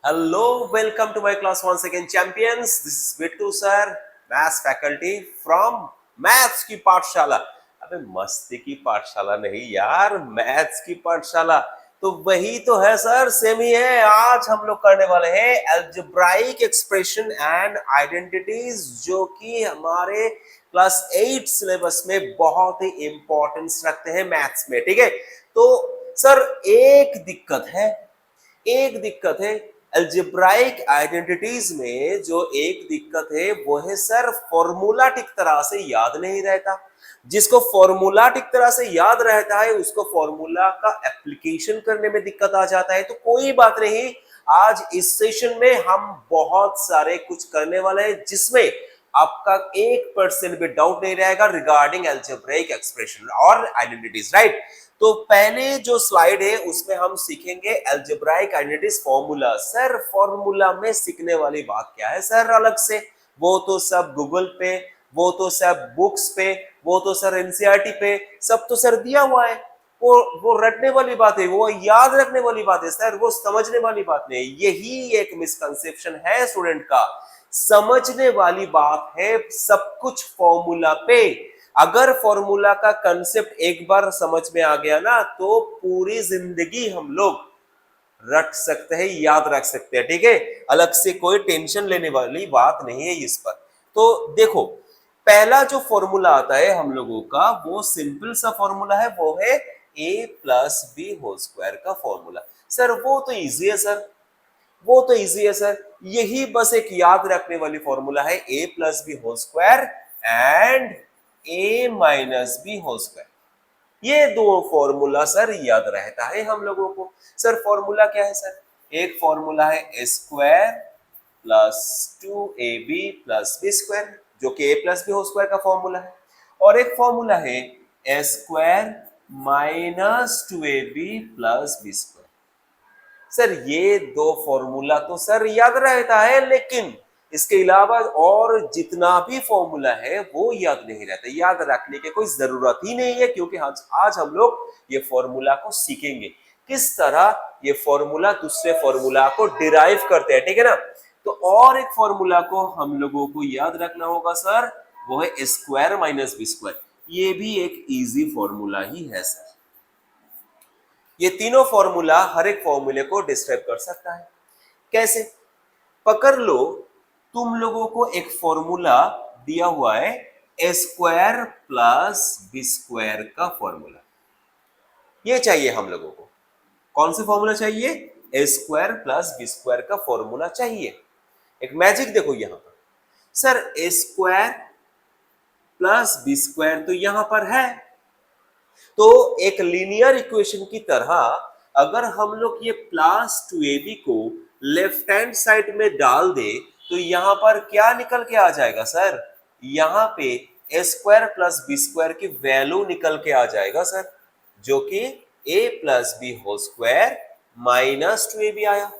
Hello, welcome to my class once again, champions. This is Bittu sir, maths faculty from maths की पाठशाला। अबे मस्ती की पाठशाला नहीं यार, मैथ्स की पाठशाला। तो वही तो है सर, सेम ही है। आज हम लोग करने वाले हैं अलजेब्राइक एक्सप्रेशन एंड आइडेंटिटीज, जो कि हमारे क्लास 8 सिलेबस में बहुत ही इंपॉर्टेंस रखते हैं मैथ्स में। ठीक है, तो सर एक दिक्कत है अलजेब्राइक आइडेंटिटीज में। जो एक दिक्कत है वो है सर, फॉर्मूलाटिक तरह से याद नहीं रहता। जिसको फॉर्मूलाटिक तरह से याद रहता है उसको फॉर्मूला का एप्लीकेशन करने में दिक्कत आ जाता है। तो कोई बात नहीं, आज इस सेशन में हम बहुत सारे कुछ करने वाले हैं जिसमें आपका 1% भी डाउट नहीं रहेगा रिगार्डिंग अलजेब्राइक एक्सप्रेशन और आइडेंटिटीज, राइट। तो पहले जो स्लाइड है उसमें हम सीखेंगे algebraic identities formula. Sir formula में सीखने वाली बात क्या है सर अलग से? वो तो सब गूगल पे, वो तो सब बुक्स पे, वो तो सर एनसीईआरटी पे सब तो सर दिया हुआ है। वो रटने वाली बात है, वो याद रखने वाली बात है सर, वो समझने वाली बात नहीं। यही एक मिसकंसेप्शन है स्टूडेंट का। समझने वाली बात है सब कुछ फॉर्मूला पे। अगर फॉर्मूला का कंसेप्ट एक बार समझ में आ गया ना तो पूरी जिंदगी हम लोग रट सकते हैं, याद रख सकते हैं। ठीक है, अलग से कोई टेंशन लेने वाली बात नहीं है इस पर। तो देखो, पहला जो फॉर्मूला आता है हम लोगों का वो सिंपल सा फॉर्मूला है, वो है a plus B whole square का फॉर्मूला। सर वो तो इजी है सर, वो तो इजी है सर। यही बस एक याद रखने वाली फॉर्मूला है, a plus B whole square and a minus B whole square. ये दो फॉर्मूला सर याद रहता है हम लोगों को। सर फॉर्मूला क्या है सर? एक फॉर्मूला है A square plus 2ab plus B square, जो कि a plus B whole square का फॉर्मूला है। और एक फॉर्मूला है A square minus 2ab plus B square. Sir ये दो फॉर्मूला तो सर याद रहता है, लेकिन इसके अलावा और जितना भी फॉर्मूला है वो याद नहीं रहता। याद रखने की कोई जरूरत ही नहीं है, क्योंकि आज हम लोग ये फॉर्मूला को सीखेंगे किस तरह ये फॉर्मूला दूसरे फॉर्मूला को डिराइव करते हैं। ठीक है ना। तो और एक फॉर्मूला को हम लोगों को याद रखना होगा सर, वो है स्क्वायर माइनस बी स्क्वायर। ये भी एक इजी फॉर्मूला ही है सर। ये तीनों फॉर्मूला हर एक फॉर्मूले को डिस्क्राइब कर सकता है। कैसे? पकड़ लो, तुम लोगों को एक फॉर्मूला दिया हुआ है A square plus B square का फॉर्मूला। ये चाहिए हम लोगों को। कौन सा फॉर्मूला चाहिए? ए स्क्वायर प्लस बी स्क्वायर का फॉर्मूला चाहिए। एक मैजिक देखो यहां पर, सर ए स्क्वायर प्लस बी स्क्वायर तो यहां पर है, तो एक लीनियर इक्वेशन की तरह अगर हम लोग ये प्लस 2ab को लेफ्ट हैंड साइड में डाल दे तो यहां पर क्या निकल के आ जाएगा सर? यहां पे a square plus B square की वैल्यू निकल के आ जाएगा सर, जो कि a plus B whole square minus 2ab आया।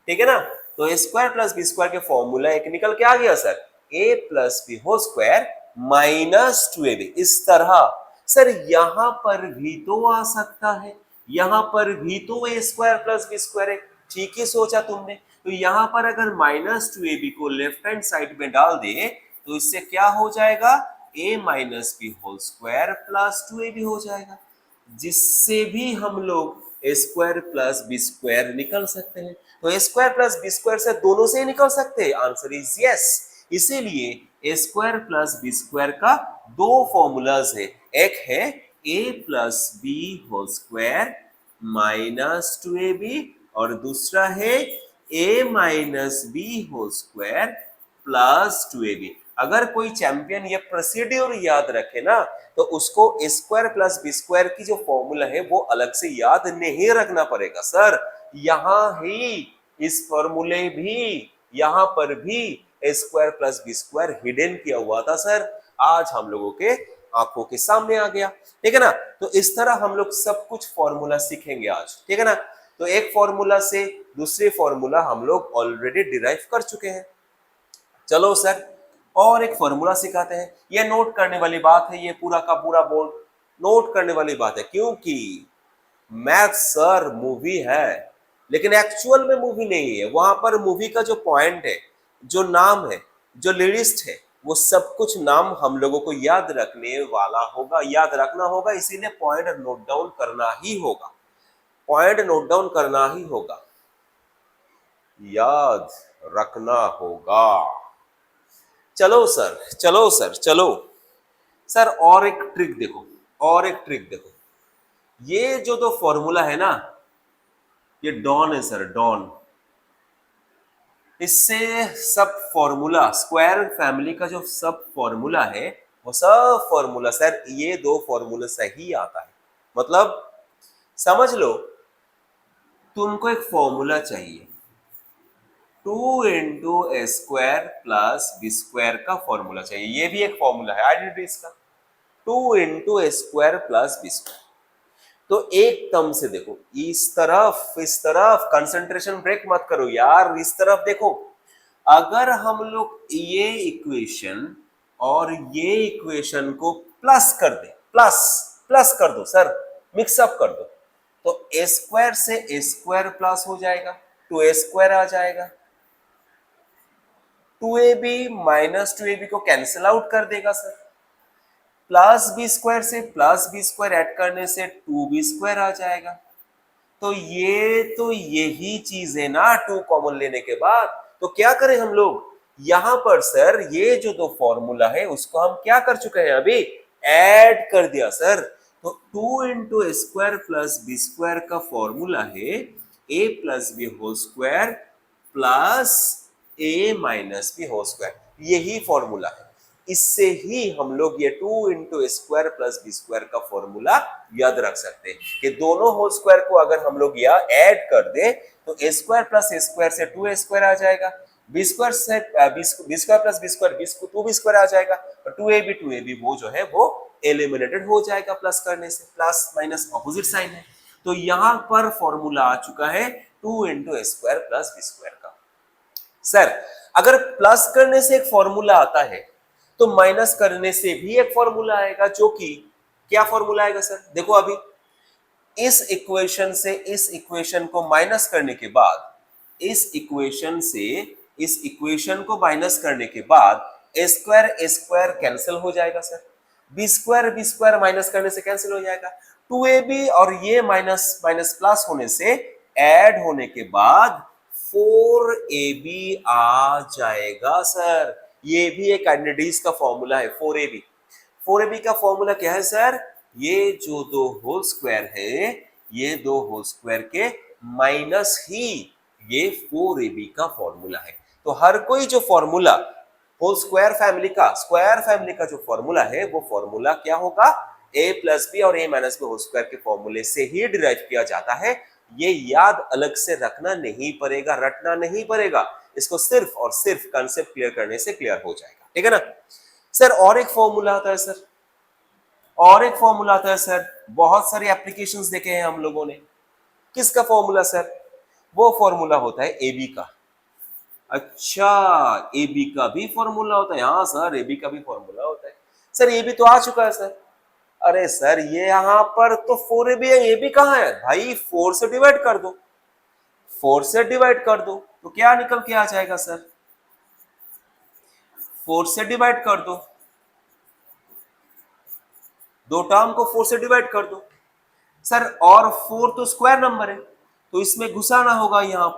ठीक है ना। तो a square plus B square के फॉर्मूला एक निकल के आ गया sir, a plus B whole square minus 2ab। इस तरह सर यहां पर भी तो आ सकता है, यहां पर भी तो a square plus B square है। ठीक ही सोचा तुमने। तो यहां पर अगर माइनस 2ab को लेफ्ट हैंड साइड में डाल दे तो इससे क्या हो जाएगा? a minus B whole square plus 2ab हो जाएगा, जिससे भी हम लोग a square plus B square निकल सकते हैं। तो a square plus B square से दोनों से ही निकल सकते हैं। Answer is yes. इसीलिए a square plus B square का दो फॉर्मूलाज है, एक है a plus B whole square minus 2ab और दूसरा है a minus B whole square plus 2ab। अगर कोई चैंपियन ये प्रोसीड्यूर याद रखे ना तो उसको ए स्क्वायर प्लस बी स्क्वायर की जो फॉर्मूला है वो अलग से याद नहीं रखना पड़ेगा सर। यहां ही इस फॉर्मूले भी, यहां पर भी A square plus B square hidden किया हुआ था सर, आज हम लोगों के आंखों के सामने आ गया। ठीक है ना। तो इस तरह हम लोग सब कुछ फॉर्मूला सीखेंगे आज। ठीक है ना। तो एक फॉर्मूला से दूसरे फॉर्मूला हम लोग ऑलरेडी डिराइव कर चुके हैं। चलो सर और एक फॉर्मूला सिखाते हैं। ये नोट करने वाली बात है, ये पूरा का पूरा बोर्ड नोट करने वाली बात है, क्योंकि मैथ सर मूवी है, लेकिन एक्चुअल में मूवी नहीं है। वहां पर मूवी का जो पॉइंट है, जो नाम है, जो लिरिस्ट है, वो सब कुछ नाम हम लोगों को याद रखने वाला होगा, याद रखना होगा, इसीलिए पॉइंट नोट डाउन करना ही होगा, पॉइंट नोट डाउन करना ही होगा, याद रखना होगा। चलो सर, चलो सर, चलो सर, और एक ट्रिक देखो, और एक ट्रिक देखो। ये जो दो फॉर्मूला है ना, ये डॉन है सर, डॉन। इससे सब फॉर्मूला, स्क्वायर फैमिली का जो सब फॉर्मूला है, वो सब फॉर्मूला सर ये दो फॉर्मूले से ही आता है। मतलब समझ लो, तुमको एक फॉर्मूला चाहिए, 2 × a² प्लस b² का फॉर्मूला चाहिए। ये भी एक फॉर्मूला है आइडेंटिटीज का, 2 × a² प्लस b²। तो एक टर्म से देखो, इस तरफ कंसंट्रेशन ब्रेक मत करो यार, इस तरफ देखो। अगर हम लोग ये इक्वेशन और ये इक्वेशन को प्लस कर दे, प्लस प्लस कर दो सर, मिक्सअप कर दो, तो a² से a² प्लस हो जाएगा, 2a² आ जाएगा। 2ab माइनस 2ab को कैंसिल आउट कर देगा सर, प्लस b² से प्लस b² ऐड करने से 2b² आ जाएगा। तो यही चीज है ना 2 कॉमन लेने के बाद। तो क्या करें हम लोग, यहां पर सर ये जो दो फॉर्मूला है उसको हम क्या कर चुके हैं, अभी ऐड कर दिया सर। तो 2 × a² प्लस b² का फॉर्मूला है a plus B whole square plus a minus B whole square, यही फॉर्मूला है। इससे ही हम लोग ये 2 × a² प्लस b² का फॉर्मूला याद रख सकते हैं कि दोनों होल स्क्वायर को अगर हम लोग यहाँ ऐड कर दे तो a² प्लस a² से 2a² आ जाएगा, b² से b² प्लस b² 2b² आ जाएगा, और 2ab वो जो है वो एलिमिनेटेड हो जाएगा प्लस करने से, प्लस माइनस ऑपोजिट साइन है। तो यहां पर फॉर्मूला आ चुका है 2 × a² प्लस b² का। सर अगर प्लस करने से एक फॉर्मूला आता है तो माइनस करने से भी एक फॉर्मूला आएगा, जो कि क्या फॉर्मूला आएगा सर, देखो अभी इस इक्वेशन से इस इक्वेशन को माइनस करने के बाद, इस इक्वेशन से इस इक्वेशन को माइनस करने के बाद a² कैंसिल हो जाएगा सर, b² माइनस करने से कैंसिल हो जाएगा, 2ab और ये माइनस माइनस प्लस होने से ऐड होने के बाद 4ab आ जाएगा सर। ये भी एक आइडेंटिटीज का फॉर्मूला है, 4ab। 4ab का फॉर्मूला क्या है सर, ये जो दो होल स्क्वायर है, ये दो होल स्क्वायर के माइनस ही ये 4ab का फॉर्मूला है। तो हर कोई जो फॉर्मूला होल स्क्वायर फैमिली का जो फॉर्मूला है, वो फॉर्मूला क्या होगा, a प्लस बी और a minus B whole square के फॉर्मूले से ही डिराइव किया जाता है। ये याद अलग से रखना नहीं पड़ेगा, रटना नहीं पड़ेगा, इसको सिर्फ और सिर्फ कंसेप्ट क्लियर करने से क्लियर हो जाएगा, ठीक है ना सर। और एक फॉर्मूला आता है सर, और एक फॉर्मूला आता है सर, बहुत सारे एप्लीकेशंस देखे हैं हम लोगों ने। किसका फॉर्मूला सर, वो फॉर्मूला होता है AB का। अच्छा, AB का भी फॉर्मूला होता है, हाँ सर AB का भी फॉर्मूला होता है सर। AB तो आ चुका है सर। अरे सर ये यहां पर तो 4ab है, AB कहां है भाई, 4 से डिवाइड कर दो, 4 से डिवाइड कर दो तो क्या निकल के आ जाएगा सर, 4 से डिवाइड कर दो, दो टर्म को 4 से डिवाइड कर दो सर। और 4 तो स्क्वायर नंबर है, तो इसमें घुसाना होगा यहां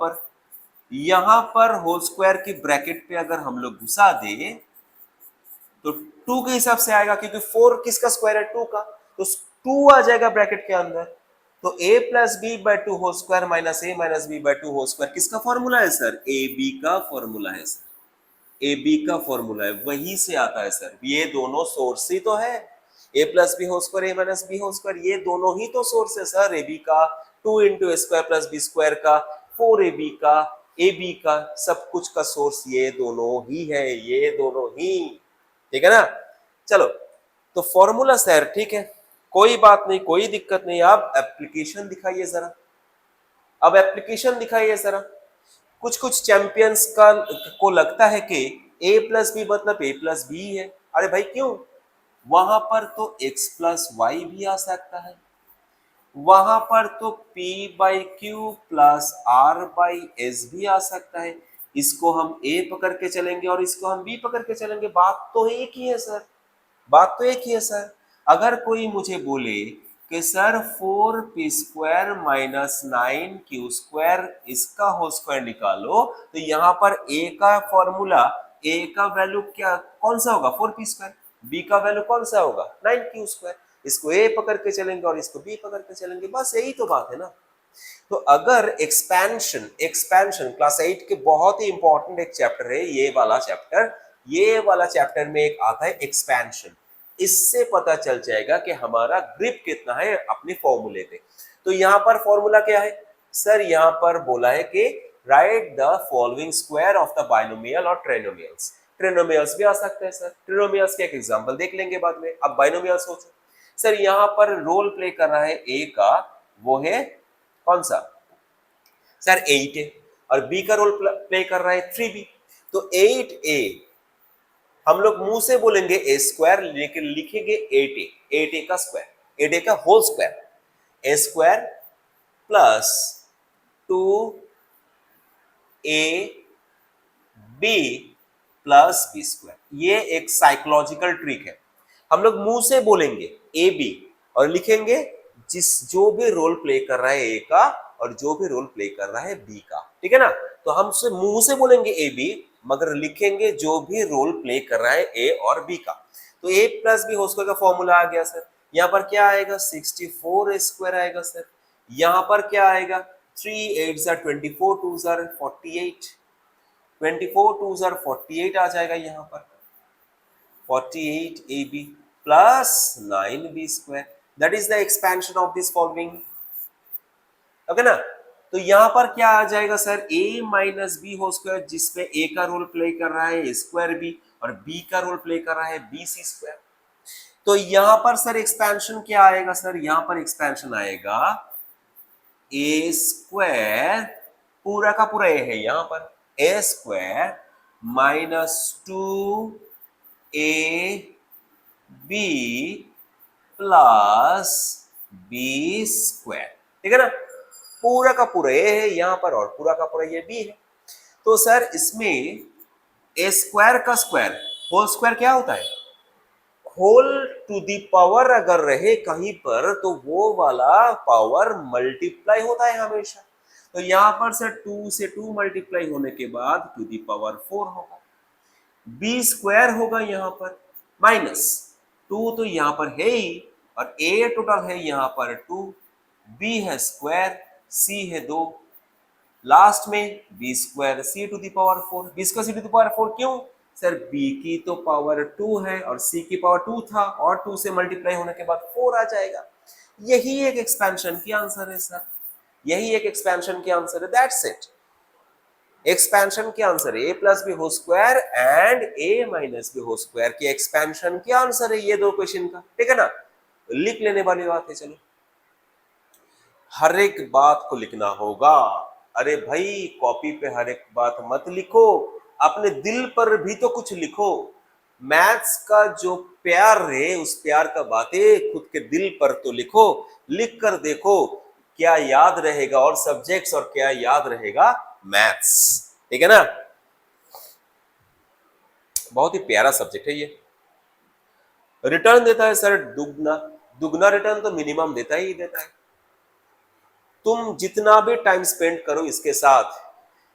पर होल स्क्वायर की ब्रैकेट पे अगर हम लोग घुसा दे तो 2 के हिसाब से आएगा, क्योंकि 4 किसका स्क्वायर है, 2 का, तो 2 आ जाएगा ब्रैकेट के अंदर। तो a plus b by 2 whole square minus a minus b by 2 whole square किसका फॉर्मूला है सर, AB का फॉर्मूला है सर, AB का फॉर्मूला है, वहीं से आता है सर। ये दोनों सोर्स ही तो है, a plus B whole square a minus B whole square, ये दोनों ही तो सोर्स है सर AB का, 2 × a² प्लस b² का, 4ab का, AB का, सब कुछ का सोर्स ये दोनों ही है, ये दोनों ही, ठीक है ना। चलो तो फॉर्मूला सर ठीक है, कोई बात नहीं, कोई दिक्कत नहीं। आप एप्लीकेशन दिखाइए जरा, अब एप्लीकेशन दिखाइए जरा। कुछ कुछ चैंपियंस का को लगता है कि a प्लस बी मतलब a प्लस बी है। अरे भाई क्यों, वहां पर तो x प्लस वाई भी आ सकता है, वहां पर तो P by Q plus R by S भी आ सकता है। इसको हम A पकड़ के चलेंगे और इसको हम B पकड़ के चलेंगे, बात तो एक ही है सर, बात तो एक ही है सर। अगर कोई मुझे बोले कि सर 4p² माइनस 9q² इसका होल स्क्वायर निकालो, तो यहाँ पर a का फॉर्मूला, a का वैल्यू क्या कौन सा होगा 4p², b का वैल्यू कौन सा होगा 9q²। इसको a पकड़ के चलेंगे और इसको b पकड़ के चलेंगे, बस यही तो बात है ना। तो अगर एक्सपेंशन, एक्सपेंशन क्लास 8 के बहुत ही इंपॉर्टेंट एक चैप्टर है ये वाला चैप्टर, ये वाला चैप्टर में एक आता है एक्सपेंशन। इससे पता चल जाएगा कि हमारा ग्रिप कितना है अपने फॉर्मूले पे। तो यहाँ पर फॉर्मूला क्या है सर, यहाँ पर बोला है कि right the following square of the binomial और ट्रिनोमियल्स। ट्रिनोमियल्स भी आ सकते हैं सर, ट्रिनोमियल्स के एक एग्जांपल देख लेंगे बाद में। अब बाइनोमियल सोचो सर, यहाँ पर रोल प्ले कर रहा है ए का, वो है कौन सा सर 8 है, और बी का रोल प्ले कर रहा है 3b। तो 8a हम लोग मुंह से बोलेंगे ए स्क्वायर, लेकिन लिखेंगे 8a, 8a का स्क्वायर, 8a का होल स्क्वायर, ए square plus 2ab plus B square. ये एक साइकोलॉजिकल ट्रिक है, हम लोग मुंह से बोलेंगे ए बी और लिखेंगे जिस जो भी रोल प्ले कर रहा है ए का और जो भी रोल प्ले कर रहा है बी का, ठीक है ना। तो हम से मुंह से बोलेंगे ए बी, मगर लिखेंगे जो भी रोल प्ले कर रहा है ए और बी का। तो ए प्लस बी होल स्क्वायर का फॉर्मूला आ गया सर। यहाँ पर क्या आएगा 64 स्क्वायर आएगा सर। यहाँ पर क्या आएगा 3 8 24 2 48, 24 2 48 आ जाएगा यहाँ पर 48ab plus 9b², that is the expansion of this following, okay ना। तो यहाँ पर क्या आ जाएगा sir a minus B whole square, जिसमें a का रोल प्ले कर रहा है स्क्वायर b और b का रोल प्ले कर रहा है bc²। तो यहाँ पर सर एक्सपेंशन क्या आएगा सर, यहाँ पर एक्सपेंशन आएगा a² पूरा का पूरा a है यहाँ पर, a² minus 2ab plus b², ठीक है ना। पूरा का पूरा a है यहाँ पर और पूरा का पूरा ये b है। तो सर इसमें a स्क्वायर का स्क्वायर होल स्क्वायर क्या होता है, होल टू दी पावर अगर रहे कहीं पर तो वो वाला पावर मल्टीप्लाई होता है हमेशा। तो यहाँ पर सर 2 से 2 मल्टीप्लाई होने के बाद टू दी पावर 4 होगा, b² होगा यहाँ पर माइनस 2 तो यहाँ पर है ही, और a टोटल है यहाँ पर 2, b है स्क्वायर, c है 2, लास्ट में b² c to the power 4। b का c टू दी पावर 4 क्यों सर, b की तो पावर 2 है और c की पावर 2 था, और 2 से मल्टीप्लाई होने के बाद 4 आ जाएगा। यही एक एक्सपेंशन की आंसर है सर, यही एक एक्सपेंशन की आंसर है, दैट्स इट। एक्सपेंशन के answer a plus B whole square and a minus B whole square की एक्सपेंशन के आंसर है ये दो क्वेश्चन का, ठीक है ना। लिख लेने वाली बात है, चलो हर एक बात को लिखना होगा। अरे भाई कॉपी पे हर एक बात मत लिखो, अपने दिल पर भी तो कुछ लिखो। मैथ्स का जो प्यार है उस प्यार का बातें खुद के दिल पर तो लिखो, लिख कर देखो क्या याद रहेगा, और सब्जेक्ट्स और क्या याद रहेगा मैथ्स, ठीक है ना। बहुत ही प्यारा सब्जेक्ट है ये। रिटर्न देता है सर दुगना, दुगना रिटर्न तो मिनिमम देता ही देता है। तुम जितना भी टाइम स्पेंड करो इसके साथ,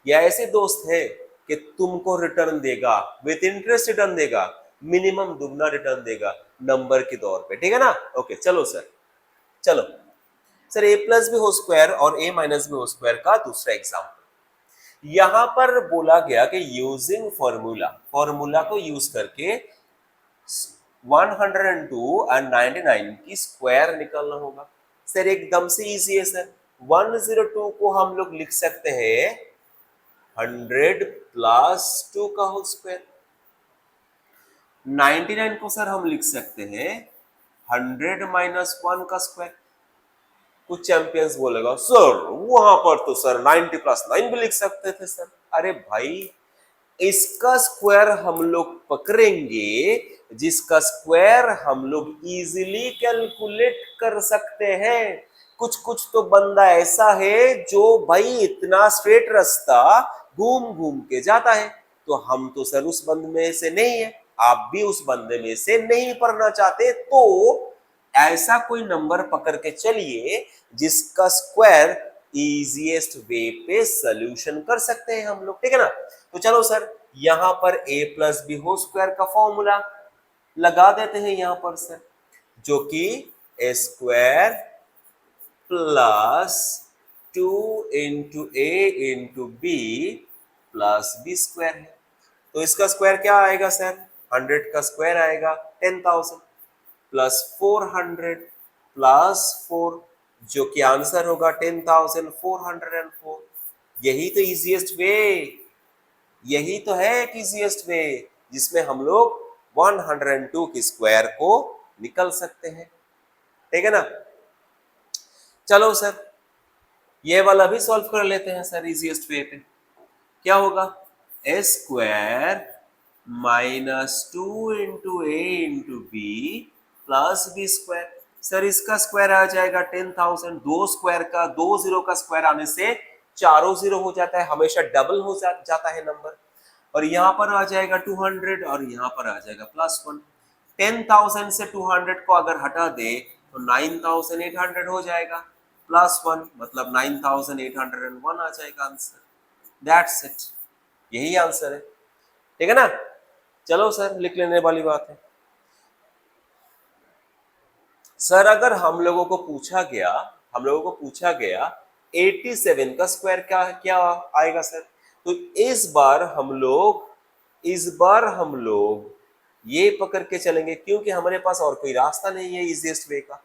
या ऐसे दोस्त है कि तुमको रिटर्न देगा, विथ इंटरेस्ट रिटर्न देगा, मिनिमम दुगना रिटर्न देगा नंबर के तौर पे, ठीक है ना। ओके चलो सर, चलो sir a plus B whole square और a minus B whole square का दूसरा एग्जाम्पल। यहां पर बोला गया कि यूजिंग फॉर्मूला, फॉर्मूला को यूज करके 102 और 99 की स्क्वायर निकालना होगा। सर एकदम से इजी है सर, 102 को हम लोग लिख सकते हैं 100 प्लस 2 का होल स्क्वायर, 99 को सर हम लिख सकते हैं 100 माइनस 1 का स्क्वायर। कुछ चैंपियंस बोलेगा सर वहां पर तो सर 90 प्लस 9 भी लिख सकते थे सर। अरे भाई इसका स्क्वायर हम लोग पकड़ेंगे जिसका स्क्वायर हम लोग इजीली कैलकुलेट कर सकते हैं। कुछ कुछ तो बंदा ऐसा है जो भाई इतना स्ट्रेट रास्ता घूम घूम के जाता है। तो हम तो सर उस बंद में से नहीं है, आप भी उस बंदे में से नहीं पढ़ना चाहते, तो ऐसा कोई नंबर पकड़ के चलिए जिसका स्क्वायर इजीएस्ट वे पे सोल्यूशन कर सकते हैं हम लोग, ठीक है ना। तो चलो सर यहां पर a plus B whole square का फॉर्मूला लगा देते हैं यहां पर सर, जो कि A square plus 2 into A into B plus B square है। तो इसका स्क्वायर क्या आएगा सर, 100 का स्क्वायर आएगा 10,000 प्लस 400 प्लस 4, जो कि आंसर होगा 10,404। यही तो इजीएस्ट वे, यही तो है एक इजीएस्ट वे जिसमें हम लोग 102 की स्क्वायर को निकल सकते हैं, ठीक है ना। चलो सर ये वाला भी सॉल्व कर लेते हैं सर इजीएस्ट वे पे। क्या होगा, A square minus 2 into A into B plus B square. Sir इसका स्क्वायर आ जाएगा 10,000, दो स्क्वायर का, दो जीरो का स्क्वायर आने से चारों जीरो हो जाता है, हमेशा डबल हो जाता है नंबर। और यहाँ पर आ जाएगा 200 और यहाँ पर आ जाएगा प्लस 1। 10,000 से 200 को अगर हटा दे तो 9,800 हो जाएगा, प्लस 1 मतलब 9,801 आ जाएगा आंसर। दैट्स इट, यही आंसर है, ठीक है ना। चलो सर लिख लेने वाली बात है। सर अगर हम लोगों को पूछा गया 87 का स्क्वायर क्या आएगा सर, तो इस बार हम लोग ये पकड़ के चलेंगे, क्योंकि हमारे पास और कोई रास्ता नहीं है इजीएस्ट वे का।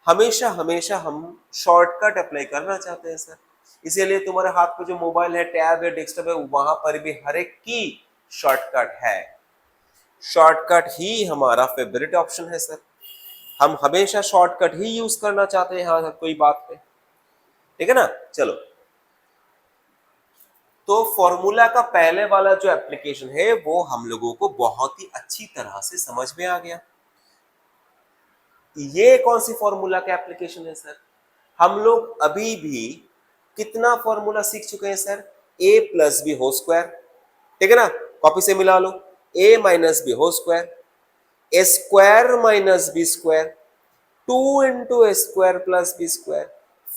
हमेशा हम शॉर्टकट अप्लाई करना चाहते हैं सर, इसीलिए तुम्हारे हाथ पे जो मोबाइल है, टैब है, डेस्कटॉप है, वहां पर भी हर एक की शॉर्टकट है। शॉर्टकट ही हमारा फेवरेट ऑप्शन है सर, हम हमेशा शॉर्टकट ही यूज करना चाहते हैं हर कोई बात पे, ठीक है ना। चलो तो फॉर्मूला का पहले वाला जो एप्लीकेशन है वो हम लोगों को बहुत ही अच्छी तरह से समझ में आ गया। ये कौन सी फॉर्मूला का एप्लीकेशन है सर, हम लोग अभी भी कितना फॉर्मूला सीख चुके हैं sir, a plus B whole square, ठीक है ना, कॉपी से मिला लो, a minus B whole square, A square minus B square, 2 into a square plus B square,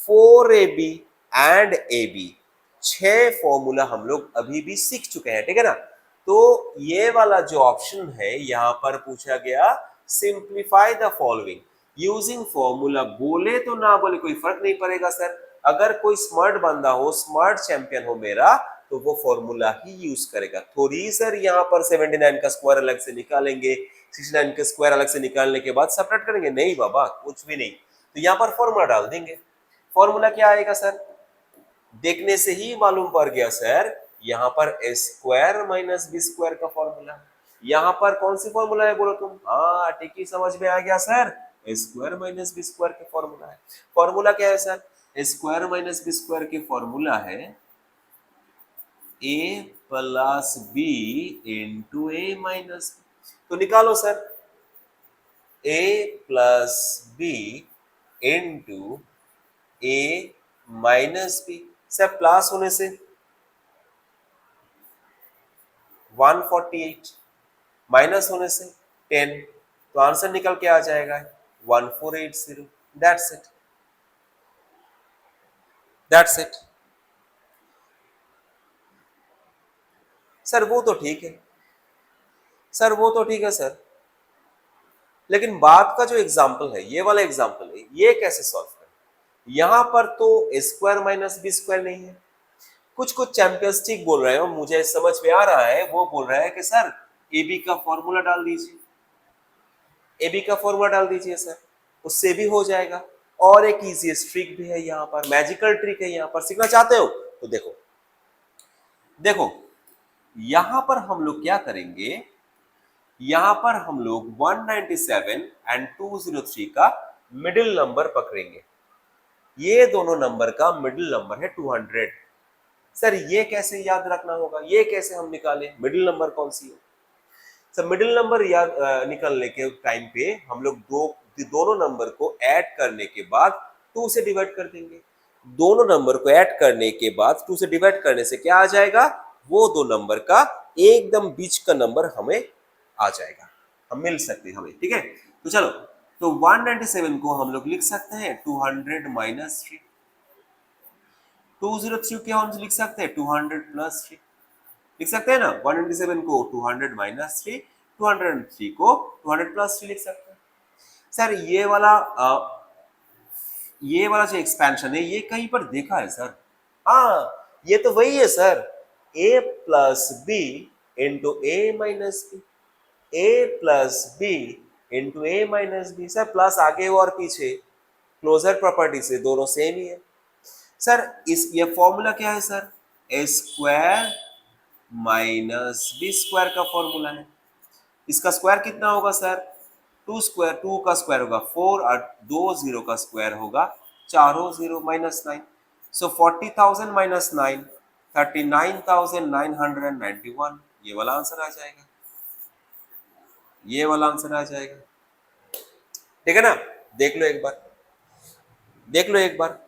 4ab and ab। 6 formula हम लोग अभी भी सीख चुके हैं, ठीक है ना। तो ये वाला जो ऑप्शन है यहां पर पूछा गया simplify the following using formula, बोले तो ना बोले कोई फर्क नहीं पड़ेगा सर। अगर कोई स्मार्ट बंदा हो, स्मार्ट चैंपियन हो मेरा, तो वो फॉर्मूला ही यूज करेगा। थोड़ी सर यहाँ पर 79 का स्क्वायर अलग से निकालेंगे, 69 का स्क्वायर अलग से निकालने के बाद सेपरेट करेंगे, नहीं बाबा कुछ भी नहीं। तो यहाँ पर फॉर्मूला डाल देंगे। फॉर्मूला क्या आएगा सर, देखने से ही मालूम पड़ गया सर, यहाँ पर ए स्क्वायर माइनस बी स्क्वायर का फॉर्मूला। यहाँ पर कौन सी फॉर्मूला है बोलो तुम, हाँ ठीक ही समझ में आ गया सर, ए स्क्वायर माइनस बी स्क्वायर का फॉर्मूला है। फॉर्मूला क्या है सर, ए स्क्वायर माइनस बी स्क्वायर की फॉर्मूला है ए प्लस बी इंटू ए माइनस बी। तो निकालो सर, ए प्लस बी इंटू ए माइनस बी। सर प्लस होने से 148, माइनस होने से 10, तो आंसर निकल के आ जाएगा 1480। That's it, that's it. Sir वो तो ठीक है, सर वो तो ठीक है सर, लेकिन बात का जो एग्जाम्पल है, ये वाला एग्जाम्पल है, ये कैसे सॉल्व करें। यहां पर तो a square minus B square नहीं है, कुछ कुछ चैंपियंस ठीक बोल रहे हैं, मुझे समझ में आ रहा है, वो बोल रहा है कि सर ए बी का फॉर्मूला डाल दीजिए, ए बी का फॉर्मूला डाल दीजिए सर, उससे भी हो जाएगा। और एक इजीएस्ट ट्रिक भी है यहाँ पर, मैजिकल ट्रिक है, यहाँ पर सीखना चाहते हो तो देखो देखो यहां पर हम लोग क्या करेंगे, यहां पर हम लोग 197 एंड 203 का मिडिल नंबर पकड़ेंगे। ये दोनों नंबर का मिडिल नंबर है 200। सर ये कैसे याद रखना होगा, ये कैसे हम निकालें मिडिल नंबर कौन सी है। सर मिडिल नंबर याद निकालने के टाइम पे हम लोग दोनों नंबर को ऐड करने के बाद 2 से डिवाइड कर देंगे। दोनों नंबर को ऐड करने के बाद 2 से डिवाइड करने से क्या आ जाएगा, वो दो नंबर का एकदम बीच का नंबर हमें आ जाएगा, हम मिल सकते हैं हमें, ठीक है। तो चलो, तो 197 को हम लोग लिख सकते हैं 200 माइनस 3, 203 को हम लिख सकते हैं 200 प्लस 3, लिख सकते हैं ना। 197 को 200 माइनस 3, 203 को 200 प्लस 3 लिख सकते हैं। सर ये वाला जो एक्सपेंशन है ये कहीं पर देखा है सर? हाँ, ये तो वही है sir, a plus B into A minus b, a plus B into A minus b. Sir plus आगे और पीछे क्लोजर प्रॉपर्टी से दोनों सेम ही है सर। इस ये फॉर्मूला क्या है सर? ए स्क्वायर माइनस बी स्क्वायर का फॉर्मूला है। इसका स्क्वायर कितना होगा सर? 2 स्क्वायर, 2 का स्क्वायर होगा 4 और 2 जीरो का स्क्वायर होगा 4 जीरो माइनस 9। सो 40,000 माइनस 9 39,991, ये वाला आंसर आ जाएगा, ये वाला आंसर आ जाएगा, ठीक है ना। देख लो एक बार, देख लो एक बार,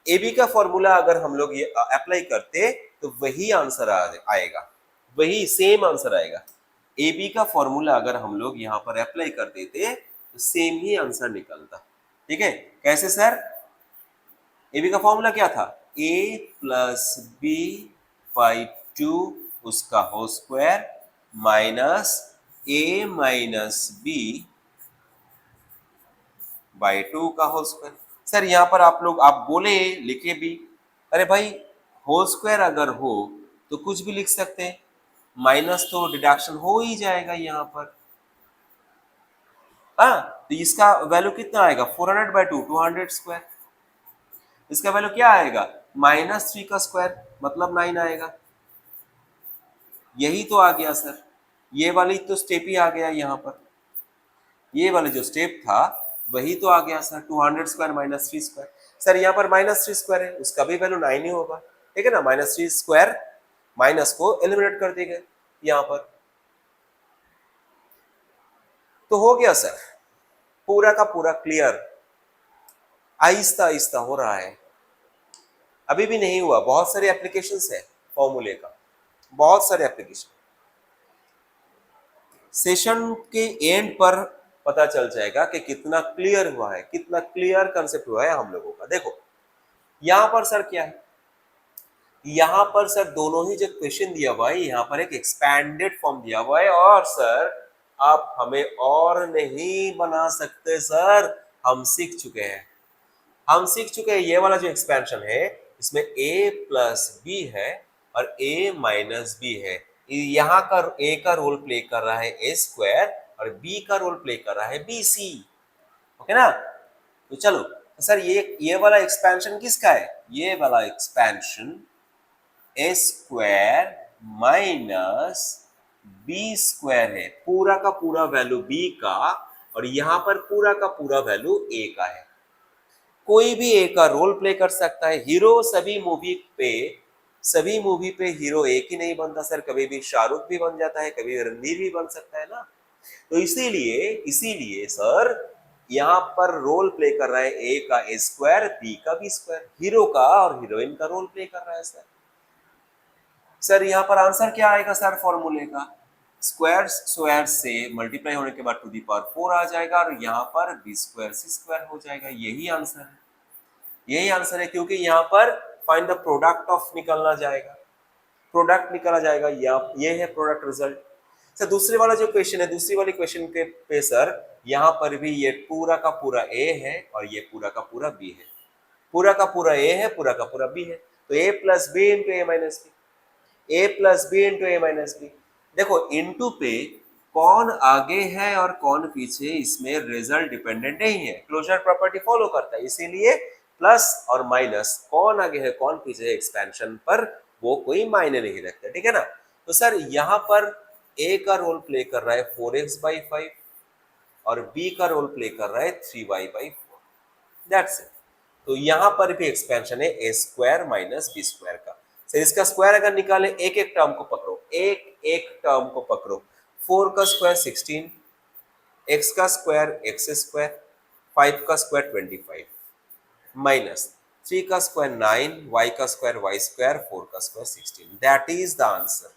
ए बी का फॉर्मूला अगर हम लोग ये अप्लाई करते तो वही आंसर आएगा, वही सेम आंसर आएगा। ए बी का फॉर्मूला अगर हम लोग यहाँ पर अप्लाई कर देते तो सेम ही आंसर निकलता, ठीक है। कैसे सर? ए बी का फॉर्मूला क्या था? ए प्लस बी बाई 2 उसका whole square minus a minus b by 2 का होल स्क्वायर। सर यहाँ पर आप लोग आप बोले लिखे भी, अरे भाई होल स्क्वायर अगर हो तो कुछ भी लिख सकते हैं, माइनस तो डिडक्शन हो ही जाएगा यहाँ पर। हाँ, तो इसका वैल्यू कितना आएगा? 400 बाई 2, 200 स्क्वायर। इसका वैल्यू क्या आएगा? माइनस 3 का स्क्वायर मतलब 9 आएगा। यही तो आ गया सर, ये वाली तो स्टेप ही आ गया यहाँ पर, ये वाला जो स्टेप था वही तो आ गया sir, 200 square minus 3 square. Sir यहाँ पर माइनस 3 स्क्वायर है, उसका भी वैल्यू 9 ही होगा, ठीक है ना। माइनस 3 स्क्वायर माइनस को एलिमिनेट कर देंगे यहाँ पर, तो हो गया सर, पूरा का पूरा क्लियर। आहिस्ता आहिस्ता हो रहा है, अभी भी नहीं हुआ, बहुत सारे एप्लीकेशंस है फॉर्मूले का, बहुत सारे एप्लीकेशन। सेशन के एंड पर पता चल जाएगा कि कितना क्लियर हुआ है, कितना क्लियर कंसेप्ट हुआ है हम लोगों का। देखो यहां पर सर क्या है, यहां पर सर दोनों ही जो क्वेश्चन दिया हुआ है यहाँ पर एक एक्सपैंडेड फॉर्म दिया हुआ है, और सर आप हमें और नहीं बना सकते सर, हम सीख चुके हैं, हम सीख चुके हैं। ये वाला जो एक्सपेंशन है इसमें a प्लस बी है और a माइनस बी है, यहाँ का a का रोल प्ले कर रहा है a स्क्वायर और b का रोल प्ले कर रहा है bc, ओके ना। तो चलो तो सर ये वाला एक्सपेंशन किसका है? ये वाला expansion a square minus B square है, पूरा का पूरा वैल्यू b का और यहाँ पर पूरा का पूरा वैल्यू a का है। कोई भी एक का रोल प्ले कर सकता है, हीरो सभी मूवी पे हीरो एक ही नहीं बनता सर, कभी भी शाहरुख भी बन जाता है, कभी रणवीर भी बन सकता है ना। तो इसीलिए इसीलिए सर यहाँ पर रोल प्ले कर रहा है ए का ए स्क्वायर, बी का बी स्क्वायर, हीरो का और हीरोइन का रोल प्ले कर रहा है सर। सर यहाँ पर आंसर क्या आएगा सर फॉर्मूले का? स्क्वायर स्क्वायर से मल्टीप्लाई होने के बाद टू दी पावर 4 आ जाएगा और यहाँ पर बी स्क्वायर सी स्क्वायर हो जाएगा, यही आंसर है, यही आंसर है। क्योंकि यहाँ पर फाइंड द प्रोडक्ट ऑफ निकलना जाएगा, प्रोडक्ट निकाला जाएगा, ये है प्रोडक्ट रिजल्ट। सर दूसरे वाला जो क्वेश्चन है, दूसरी वाली क्वेश्चन के पे सर यहाँ पर भी ये पूरा का पूरा ए है और ये पूरा का पूरा बी है, पूरा का पूरा ए है, पूरा का पूरा बी है, तो ए plus B into A minus b, a plus B into A minus B. देखो इंटू पे कौन आगे है और कौन पीछे, इसमें रिजल्ट डिपेंडेंट नहीं है, क्लोजर प्रॉपर्टी फॉलो करता है, इसीलिए प्लस और माइनस कौन आगे है कौन पीछे है एक्सपेंशन पर वो कोई मायने नहीं रखता, ठीक है ना। तो सर यहाँ पर ए का रोल प्ले कर रहा है 4x/5 और बी का रोल प्ले कर रहा है 3y/4, दैट्स इट। तो यहाँ पर भी एक्सपेंशन है A square minus B square का। सर इसका स्क्वायर अगर निकाले, एक एक टर्म को पकड़ो, एक एक टर्म को पकड़ो, 4 का स्क्वायर 16, x का स्क्वायर x स्क्वायर, 5 का स्क्वायर 25, माइनस 3 का स्क्वायर 9, y का स्क्वायर y स्क्वायर, 4 का square 16. That is the answer.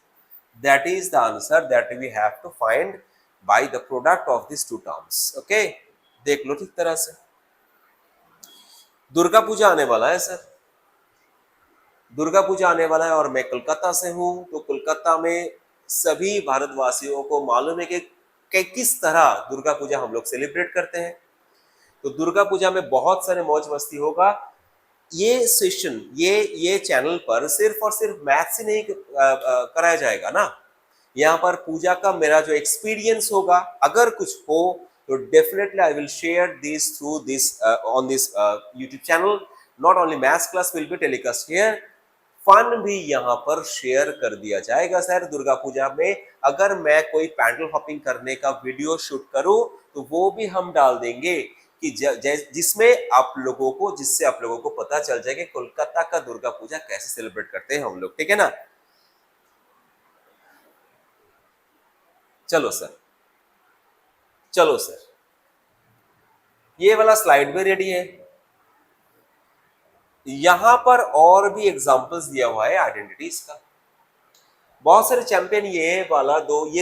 That is the answer that we have to find by the product of this two terms. Okay, देख लो ठीक तरह से. दुर्गा पूजा आने वाला है सर, दुर्गा पूजा आने वाला है और मैं कोलकाता से हूँ. तो कोलकाता में सभी भारतवासियों को मालूम है कि किस तरह दुर्गा पूजा हम लोग सेलिब्रेट करते हैं. तो दुर्गा पूजा में बहुत सारे मौज मस्ती होगा. ये सेशन ये चैनल पर सिर्फ और सिर्फ मैथ्स ही नहीं कराया जाएगा ना. यहाँ पर पूजा का मेरा जो एक्सपीरियंस होगा, अगर कुछ हो तो definitely I will share this through this on this YouTube channel. Not only maths class will be telecast here, fun भी यहाँ पर शेयर कर दिया जाएगा सर. दुर्गा पूजा में अगर मैं कोई पैंडल हॉपिंग करने का वीडियो शूट करूं तो वो भी हम डाल देंगे कि जिसमें आप लोगों को जिससे आप लोगों को पता चल जाए कि कोलकाता का दुर्गा पूजा कैसे सेलिब्रेट करते हैं हम लोग. ठीक है ना. चलो सर, चलो सर, ये वाला स्लाइड भी रेडी है. यहां पर और भी एग्जांपल्स दिया हुआ है आइडेंटिटीज का. बहुत सारे चैंपियन ये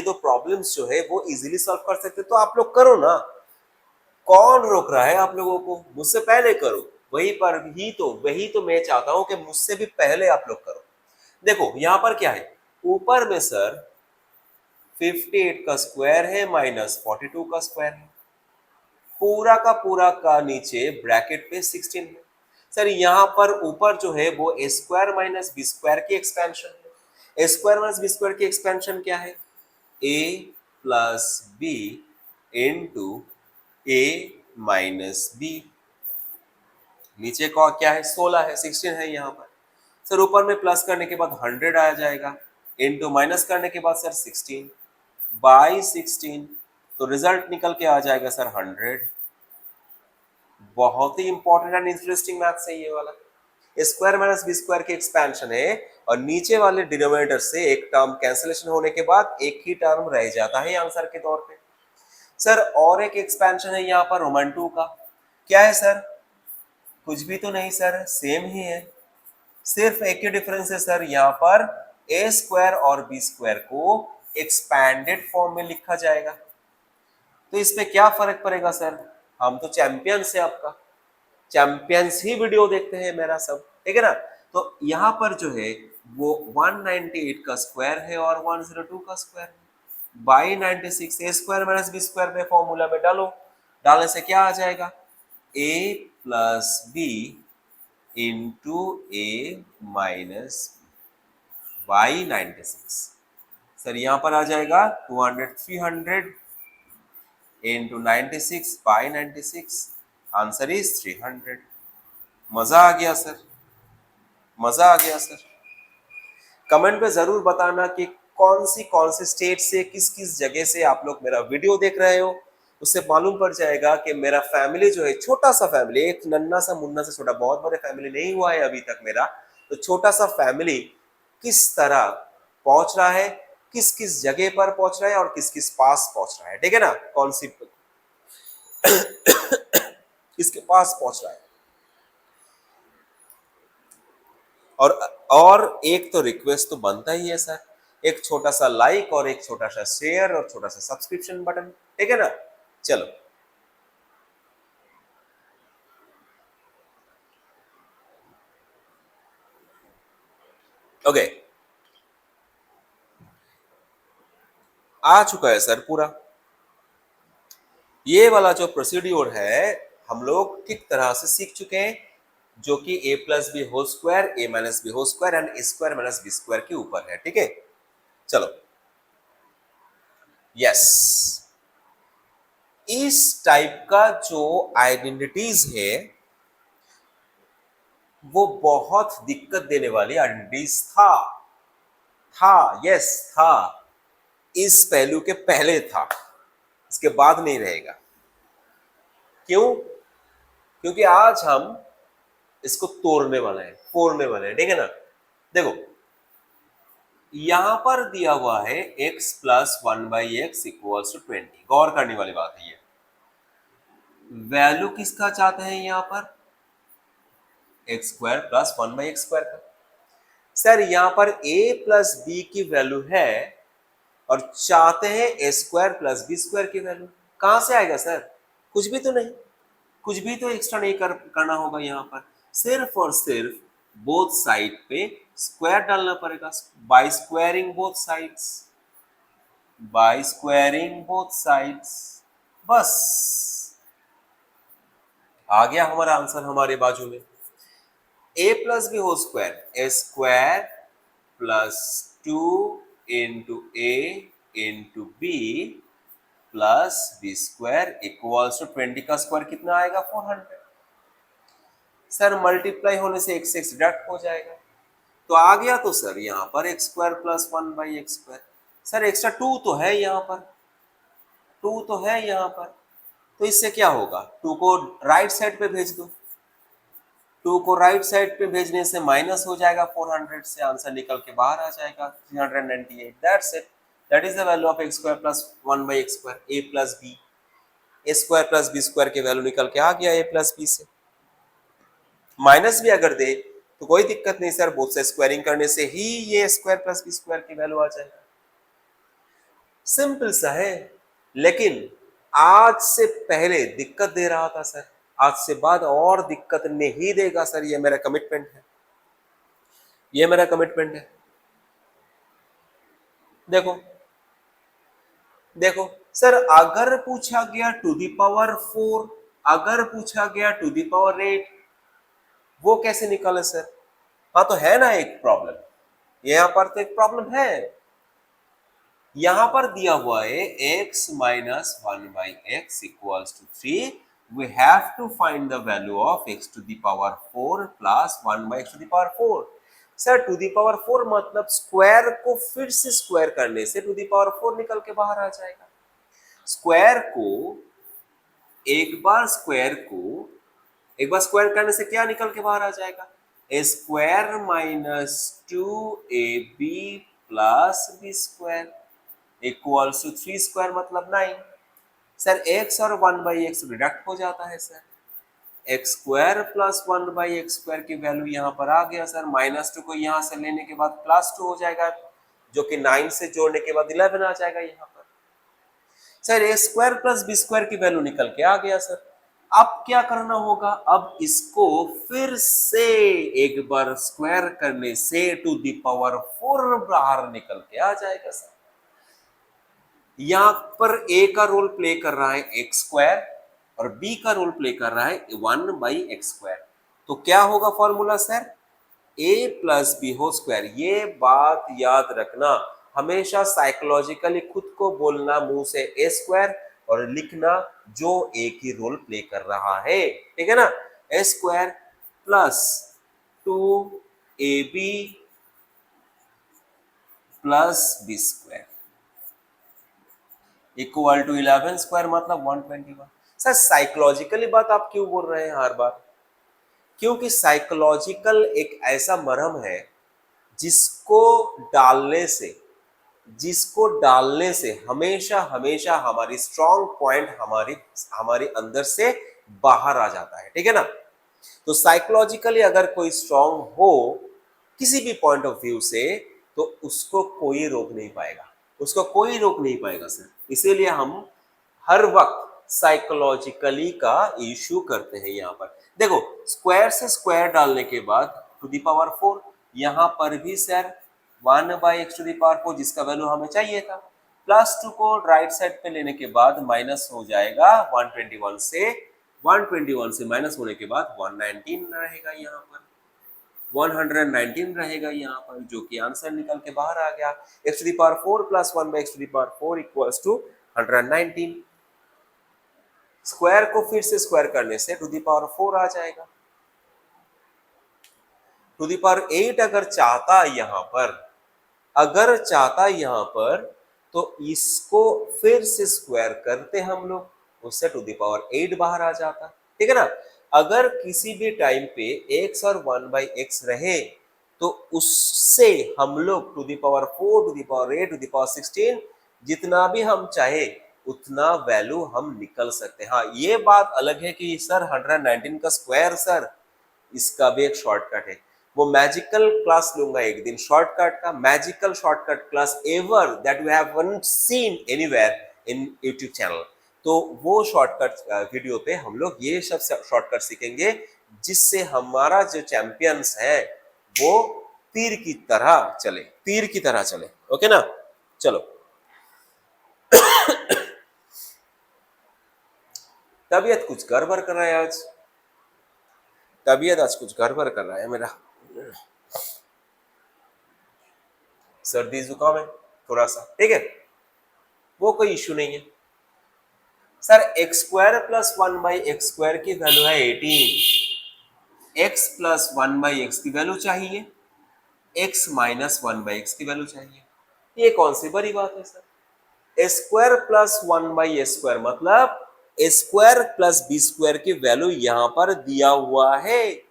दो प्रॉब्लम्स जो है वो इजीली सॉल्व कर सकते, तो आप लोग करो ना. कौन रोक रहा है आप लोगों को? मुझसे पहले करो. वही तो मैं चाहता हूं कि मुझसे भी पहले आप लोग करो. देखो यहां पर क्या है, ऊपर में सर 58 का स्क्वायर है माइनस 42 का स्क्वायर है, पूरा का नीचे ब्रैकेट पे 16 है. सर यहाँ पर ऊपर जो है वो ए स्क्वायर माइनस बी स्क्वायर की एक्सपेंशन है. A square minus B square की एक्सपेंशन क्या है? ए प्लस बी इंटू ए माइनस बी. नीचे का क्या है? 16 है, 16 है यहाँ पर. सर ऊपर में प्लस करने के बाद 100 आ जाएगा, इंटू माइनस करने के बाद सर 16 बाई 16. तो रिजल्ट निकल के आ जाएगा सर 100. बहुत ही इंपॉर्टेंट एंड इंटरेस्टिंग मैथ्स है ये वाला. स्क्वायर माइनस बी स्क्वायर की एक्सपेंशन है और नीचे वाले डिनोमिनेटर से एक टर्म कैंसिलेशन होने के बाद एक ही टर्म रह जाता है आंसर के तौर पे. सर और एक एक्सपेंशन है यहाँ पर रोमन 2 का. क्या है सर? कुछ भी तो नहीं सर, सेम ही है. सिर्फ एक ही डिफरेंस है सर, यहाँ पर ए स्क्वायर और बी स्क्वायर को एक्सपैंडेड फॉर्म में लिखा जाएगा. तो इस पे क्या फर्क पड़ेगा सर? हम तो चैंपियंस है, आपका चैंपियंस ही वीडियो देखते हैं मेरा सब. ठीक है ना. तो यहाँ पर जो है वो 198 का स्क्वायर है और 102 का स्क्वायर है by 96. A square minus B square में फॉर्मूला में डालो, डालने से क्या आ जाएगा? A plus B into A minus by 96. Sir यहाँ पर आ जाएगा 200 300 इंटू 96 बाई 96. Answer is 300. मजा आ गया सर, मजा आ गया सर. कमेंट में जरूर बताना कि कौन सी स्टेट से किस किस जगह से आप लोग मेरा वीडियो देख रहे हो. उससे मालूम पड़ जाएगा कि मेरा फैमिली जो है, छोटा सा फैमिली, एक नन्ना सा मुन्ना सा छोटा, बहुत बड़े फैमिली नहीं हुआ है अभी तक मेरा. तो छोटा सा फैमिली किस तरह पहुंच रहा है, किस किस जगह पर पहुंच रहा है और किस किस पास पहुंच रहा है. ठीक है ना. कौन सी किसके पास पहुंच रहा है. और एक तो रिक्वेस्ट तो बनता ही है सर, एक छोटा सा लाइक और एक छोटा सा शेयर और छोटा सा सब्सक्रिप्शन बटन. ठीक है ना. चलो ओके, आ चुका है सर पूरा. ये वाला जो प्रोसीड्यूर है हम लोग ठीक तरह से सीख चुके हैं, जो कि A plus B whole square, A minus B whole square and A square minus B square के ऊपर है. ठीक है. चलो यस, इस टाइप का जो आइडेंटिटीज है वो बहुत दिक्कत देने वाली आइडेंटिटीज था. यस था. इस पहलू के पहले था, इसके बाद नहीं रहेगा. क्यों? क्योंकि आज हम इसको तोड़ने वाले हैं, फोड़ने वाले हैं. ठीक है ना. देखो यहां पर दिया हुआ है x plus 1/x equals to 20. गौर करने वाली बात है. ये वैल्यू किसका चाहते हैं? यहां पर x square plus 1 by x square का। सर यहाँ पर a प्लस बी की वैल्यू है और चाहते हैं ए स्क्वायर प्लस बी स्क्वायर की वैल्यू। कहां से आएगा सर? कुछ भी तो नहीं, कुछ भी तो एक्स्ट्रा नहीं करना होगा। यहाँ पर सिर्फ और सिर्फ बोथ साइड पे स्क्वायर डालना पड़ेगा। By squaring both sides, by squaring both sides, बस आ गया हमारा आंसर हमारे बाजू में। a plus B whole square, A square plus 2 into A into B plus B square equals to 20 का स्क्वायर कितना आएगा? 400। सर मल्टीप्लाई होने से x x डिडक्ट हो जाएगा तो आ गया। तो सर यहाँ पर x square plus 1 by x square. Sir extra 2 तो है यहाँ पर, 2 तो है यहाँ पर, तो इससे क्या होगा? 2 को राइट साइड पे भेज दो, 2 को राइट साइड पे भेजने से माइनस हो जाएगा 400 से, आंसर निकल के बाहर आ जाएगा 398। That's it, that is the value of x square plus 1 by x square. A plus b, a square plus B square की वैल्यू निकल के आ गया ए प्लस बी से। माइनस भी अगर दे तो कोई दिक्कत नहीं सर, बोथ से स्क्वायरिंग करने से ही ये स्क्वायर प्लस बी स्क्वायर की वैल्यू आ जाएगा। सिंपल सा है, लेकिन आज से पहले दिक्कत दे रहा था सर, आज से बाद और दिक्कत नहीं देगा सर, ये मेरा कमिटमेंट है, ये मेरा कमिटमेंट है। देखो देखो सर, अगर पूछा गया टू द पावर 4, अगर पूछा गया टू द पावर 8, वो कैसे निकाले सर? हाँ तो है ना एक प्रॉब्लम, यहां पर तो एक प्रॉब्लम है। यहां पर दिया हुआ है x minus 1 by x equals to 3। We have to find the value of x to the power 4 plus 1 by x to the power 4। Sir to the power 4 मतलब स्क्वायर को फिर से स्क्वायर करने से टू द पावर 4 निकल के बाहर आ जाएगा। स्क्वायर को एक बार स्क्वायर करने से क्या निकल के बाहर आ जाएगा? A square minus 2ab plus B square equals to 3 square मतलब 9। सर x और 1 बाई एक्स डिडक्ट हो जाता है sir, x square plus 1 by x square की वैल्यू यहाँ पर आ गया सर। -2 को यहाँ से लेने के बाद +2 हो जाएगा, जो कि 9 से जोड़ने के बाद 11 आ जाएगा यहाँ पर। सर ए स्क्वायर प्लस बी स्क्वायर की वैल्यू निकल के आ गया सर। अब क्या करना होगा? अब इसको फिर से एक बार स्क्वायर करने से टू द पावर 4 बाहर निकल के आ जाएगा सर। यहां पर a का रोल प्ले कर रहा है एक्स स्क्वायर और b का रोल प्ले कर रहा है 1 बाई एक्स स्क्वायर। तो क्या होगा formula sir? a plus b whole square. ये बात याद रखना, हमेशा साइकोलॉजिकली खुद को बोलना मुंह से ए स्क्वायर और लिखना जो ए की रोल प्ले कर रहा है, ठीक है ना? A square plus 2ab plus B square equal to 11 square मतलब 121। सर साइकोलॉजिकली बात आप क्यों बोल रहे हैं हर बार? क्योंकि साइकोलॉजिकल एक ऐसा मरहम है जिसको डालने से हमेशा हमेशा हमारी स्ट्रॉन्ग पॉइंट हमारे अंदर से बाहर आ जाता है, ठीक है ना? तो साइकोलॉजिकली अगर कोई स्ट्रॉन्ग हो किसी भी पॉइंट ऑफ व्यू से तो उसको कोई रोक नहीं पाएगा, उसको कोई रोक नहीं पाएगा सर। इसीलिए हम हर वक्त साइकोलॉजिकली का इश्यू करते हैं। यहाँ पर देखो, स्क्वायर से स्क्वायर डालने के बाद टू द पावर 4, यहाँ पर भी sir 1 by x to the power 4 जिसका वैल्यू हमें चाहिए था, +2 को राइट साइड पे लेने के बाद माइनस हो जाएगा 121 से माइनस होने के बाद 119 रहेगा यहाँ पर, 119 रहेगा यहाँ पर, जो कि आंसर निकल के बाहर आ गया। x to the power 4 plus 1 by x to the power 4 equals to 119। Square को फिर से स्क्वायर करने से टू द पावर 4 आ जाएगा। टू द पावर 8 अगर चाहता यहाँ पर तो इसको फिर से स्क्वायर करते हम लोग, उससे टू द पावर 8 बाहर आ जाता, ठीक है ना? अगर किसी भी टाइम पे x और 1 बाई एक्स रहे तो उससे हम लोग to the power 4, to the power 8, to the power 16 जितना भी हम चाहे उतना वैल्यू हम निकल सकते हैं। हाँ, ये बात अलग है कि सर 119 का स्क्वायर सर इसका भी एक शॉर्टकट है। वो मैजिकल क्लास लूंगा एक दिन शॉर्टकट का, magical shortcut class ever that we have seen anywhere in YouTube channel. तो वो शॉर्टकट वीडियो पे हम लोग ये सब शॉर्टकट सीखेंगे, जिससे हमारा जो चैंपियंस है वो तीर की तरह चले, तीर की तरह चले। ओके ना, चलो। तबीयत कुछ गड़बड़ कर रहा है आज, तबीयत आज कुछ गड़बड़ कर रहा है मेरा, सर्दी जुकाम है थोड़ा सा, ठीक है, वो कोई इश्यू नहीं है। Sir x square plus 1/x² की वैल्यू है 18, x प्लस 1/x की वैल्यू चाहिए, x माइनस 1/x की वैल्यू चाहिए। ये कौन सी बड़ी बात है सर? ए स्क्वायर प्लस 1/a² मतलब ए स्क्वायर प्लस बी स्क्वायर की वैल्यू यहां पर दिया हुआ है,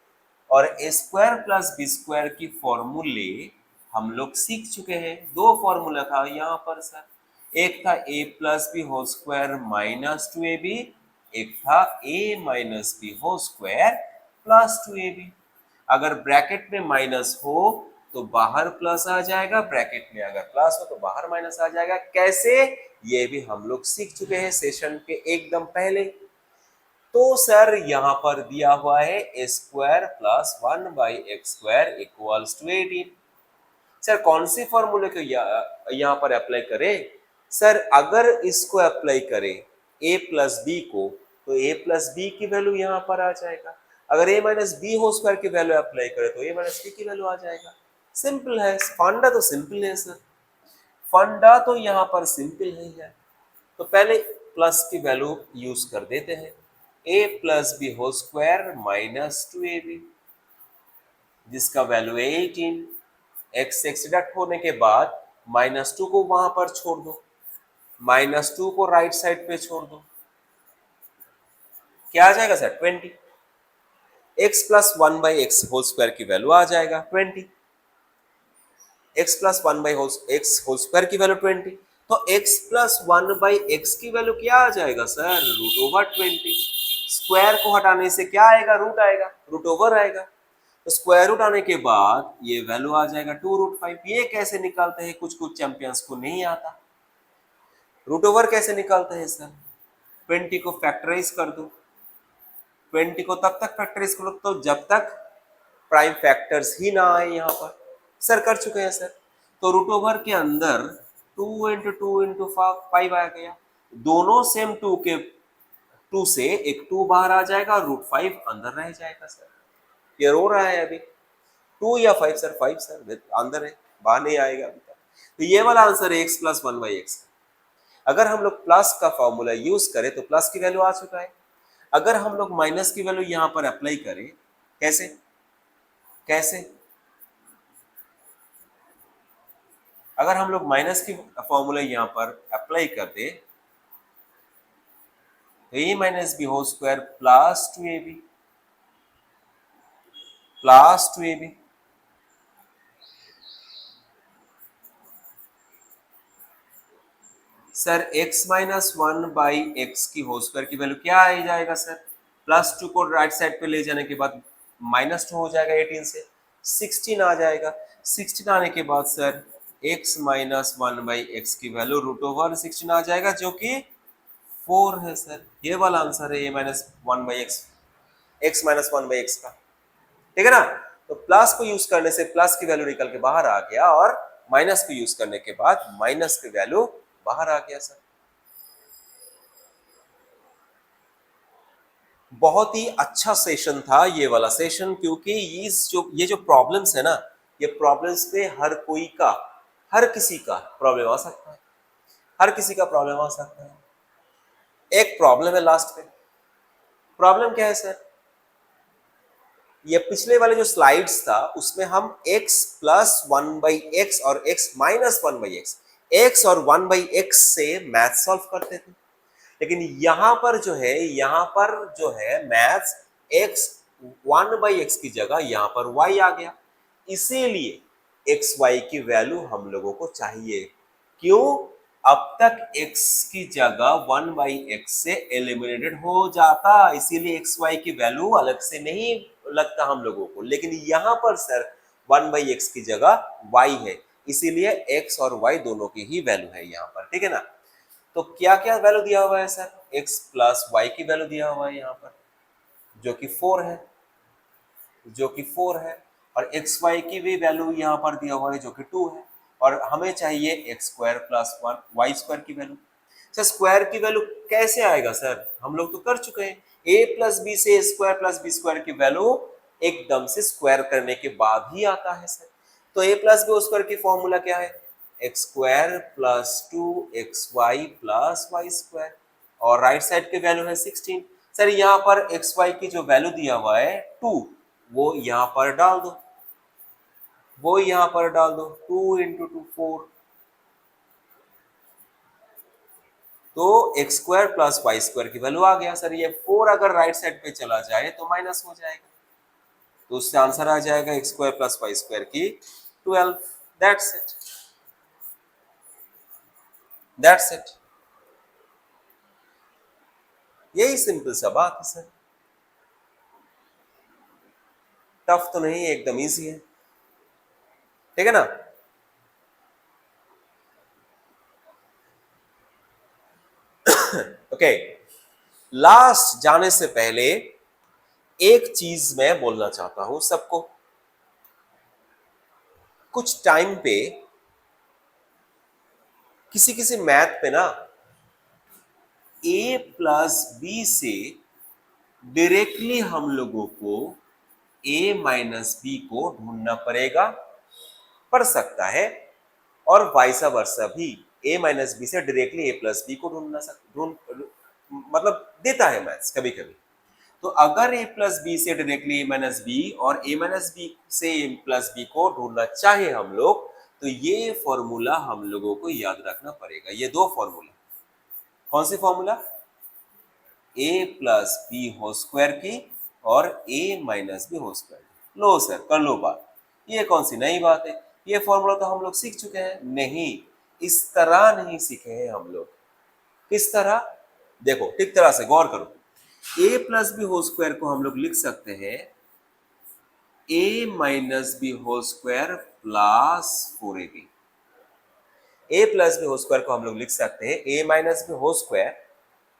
और ए स्क्वायर प्लस बी स्क्वायर की फॉर्मूले हम लोग सीख चुके हैं। दो फॉर्मूला था यहाँ पर सर, एक था a plus B whole square minus 2ab, एक था a minus B whole square plus 2ab। अगर ब्रैकेट में माइनस हो तो बाहर प्लस आ जाएगा, ब्रैकेट में अगर प्लस हो तो बाहर माइनस आ जाएगा। कैसे, ये भी हम लोग सीख चुके हैं सेशन के एकदम पहले। तो सर यहाँ पर दिया हुआ है A square plus 1/x² equals to 18। Sir कौन सी फॉर्मूले को यहाँ पर अप्लाई करें? सर अगर इसको अप्लाई करें a प्लस बी को, तो a प्लस बी की वैल्यू यहाँ पर आ जाएगा। अगर a minus B whole square की वैल्यू अप्लाई करें तो a माइनस बी की वैल्यू आ जाएगा। सिंपल है, फंडा तो सिंपल है सर, फंडा तो यहाँ पर सिंपल ही है। तो पहले प्लस की वैल्यू यूज कर देते हैं, a plus B whole square minus 2ab, जिसका वैल्यू है 18। एक्स से डिडक्ट होने के बाद -2 को वहां पर छोड़ दो, -2 को राइट साइड पे छोड़ दो, क्या आ जाएगा sir? 20। x plus 1/x whole square की वैल्यू आ जाएगा 20, x plus 1/x whole square की वैल्यू 20। तो x प्लस 1/x की वैल्यू क्या आ जाएगा सर? √20। स्क्वायर को हटाने से क्या आएगा? रूट आएगा, रूट ओवर आएगा। तो स्क्वायर रूट आने के बाद ये वैल्यू आ जाएगा 2√5। ये कैसे निकालते हैं? कुछ कुछ चैंपियंस को नहीं आता। रूट ओवर कैसे निकालते हैं सर? 20 को फैक्टराइज कर दो, 20 को तब तक फैक्टराइज करो तो जब तक प्राइम फैक्टर्स ही ना आए यहाँ पर। सर कर चुके हैं सर। तो रूट ओवर के अंदर 2 × 2 × 5 आ गया, दोनों सेम 2 से एक 2 बाहर आ जाएगा और √5 अंदर रह जाएगा सर। ये रो रहा है अभी, 2 या 5 सर? 5 सर, अंदर है, बाहर नहीं आएगा अभी तक। तो ये वाला आंसर है x प्लस 1/x। अगर हम लोग प्लस का फॉर्मूला यूज करें तो प्लस की वैल्यू आ चुका है। अगर हम लोग माइनस की वैल्यू यहां पर अप्लाई करें, कैसे कैसे? अगर हम लोग माइनस की फॉर्मूला यहां पर अप्लाई कर दे तो a minus B whole square plus 2ab sir x minus 1/x की होल स्क्वायर की वैल्यू क्या आ जाएगा सर? +2 को राइट साइड पे ले जाने के बाद -2 हो जाएगा, 18 से 16 आ जाएगा। 16 आने के बाद सर x माइनस 1/x की वैल्यू √16 आ जाएगा, जो कि 4 है सर। ये वाला आंसर है a minus 1/x, x minus 1/x का, ठीक है ना? तो प्लस को यूज करने से प्लस की वैल्यू निकल के बाहर आ गया, और माइनस को यूज करने के बाद माइनस की वैल्यू बाहर आ गया सर। बहुत ही अच्छा सेशन था ये वाला सेशन, क्योंकि ये जो प्रॉब्लम्स है ना, ये प्रॉब्लम्स पे हर किसी का प्रॉब्लम आ सकता है, हर किसी का प्रॉब्लम आ सकता है। एक प्रॉब्लम है लास्ट पे। प्रॉब्लम क्या है सर? ये पिछले वाले जो स्लाइड्स था उसमें हम x प्लस 1/x और x माइनस 1/x, x और 1/x से मैथ सॉल्व करते थे। लेकिन यहाँ पर जो है मैथ्स x 1/x की जगह यहाँ पर y आ गया, इसीलिए xy की वैल्यू हम लोगों को चाहिए। क्यों? अब तक x की जगह 1/x से एलिमिनेटेड हो जाता, इसीलिए xy की वैल्यू अलग से नहीं लगता हम लोगों को, लेकिन यहाँ पर सर 1/x की जगह y है, इसीलिए x और y दोनों की ही वैल्यू है यहाँ पर, ठीक है ना। तो क्या क्या वैल्यू दिया हुआ है सर, x प्लस y की वैल्यू दिया हुआ है यहाँ पर जो कि 4 है, और एक्स वाई की भी वैल्यू यहाँ पर दिया हुआ है जो कि 2 है, और हमें चाहिए x square plus 1 y square की वैल्यू। सर स्क्वायर की वैल्यू कैसे आएगा सर, हम लोग तो कर चुके हैं, a प्लस बी से स्क्वायर प्लस बी स्क्वायर की वैल्यू एकदम से स्क्वायर करने के बाद ही आता है सर। तो a प्लस बी स्क्वायर की फॉर्मूला क्या है, x square plus 2 xy plus y square, और राइट साइड की वैल्यू है 16। सर यहाँ पर एक्स वाई की जो वैल्यू दिया हुआ है 2, वो यहाँ पर डाल दो, 2 इंटू 2 4, तो x square plus y square की वैल्यू आ गया सर। ये 4 अगर राइट साइड पे चला जाए तो माइनस हो जाएगा, तो उससे आंसर आ जाएगा x square plus y square की 12। दैट्स इट, यही सिंपल सा बात है सर, टफ तो नहीं, एकदम इजी है, ठीक है ना। ओके, लास्ट जाने से पहले एक चीज मैं बोलना चाहता हूं सबको। कुछ टाइम पे किसी मैथ पे ना a प्लस बी से डायरेक्टली हम लोगों को a माइनस बी को ढूंढना पड़ सकता है, और वाइस वर्सा भी a माइनस बी से डायरेक्टली a प्लस बी को मतलब देता है मैथ्स कभी कभी। तो अगर a प्लस बी से डायरेक्टली a माइनस बी और a माइनस बी से a प्लस बी को ढूंढना चाहे हम लोग, तो ये फॉर्मूला हम लोगों को याद रखना पड़ेगा। ये दो फॉर्मूला, कौन सी formula, a plus B whole square की और a minus B whole square. लो सर कर लो बात, ये कौन सी नई बात है, ये फॉर्मूला तो हम लोग सीख चुके हैं। नहीं, इस तरह नहीं सीखे हैं हम लोग। किस तरह, देखो ठीक तरह से गौर करो। a plus B whole square को हम लोग लिख सकते हैं a minus B whole square plus 4ab। a plus B whole square को हम लोग लिख सकते हैं a minus B whole square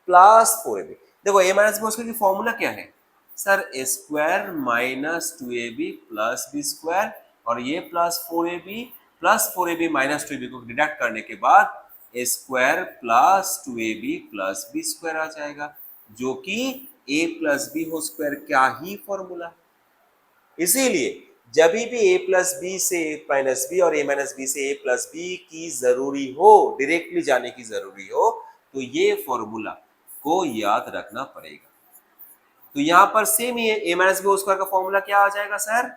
plus 4ab। देखो a minus B whole square की फॉर्मूला क्या है sir, a square minus 2ab plus B square, और ये प्लस 4ab माइनस 2ab को डिडक्ट करने के बाद a square plus 2ab plus B square आ जाएगा, जो कि a plus B whole square का ही फॉर्मूला। इसीलिए जब भी a प्लस बी से a माइनस बी और a माइनस बी से a प्लस बी की जरूरी हो, डायरेक्टली जाने की जरूरी हो, तो ये फॉर्मूला को याद रखना पड़ेगा। तो यहां पर सेम ही है, a minus B whole square का फॉर्मूला क्या आ जाएगा सर,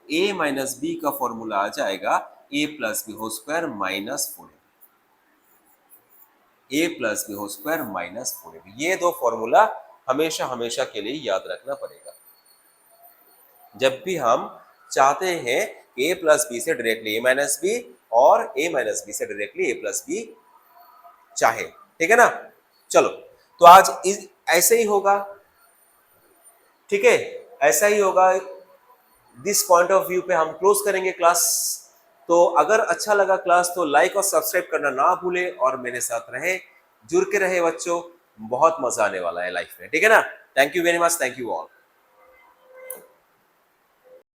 a माइनस बी का फॉर्मूला आ जाएगा a plus B whole square minus 4ab, a plus B whole square minus 4ab। ये दो फॉर्मूला हमेशा हमेशा के लिए याद रखना पड़ेगा जब भी हम चाहते हैं a प्लस बी से डायरेक्टली a माइनस बी और a माइनस बी से डायरेक्टली a प्लस बी चाहे, ठीक है ना। चलो, तो आज ऐसे ही होगा, ठीक है, ऐसा ही होगा। दिस पॉइंट ऑफ व्यू पे हम क्लोज करेंगे क्लास। तो अगर अच्छा लगा क्लास तो लाइक और सब्सक्राइब करना ना भूले, और मेरे साथ रहे, जुड़ के रहे बच्चों, बहुत मजा आने वाला है लाइफ में, ठीक है ना। Thank you very much, thank you all.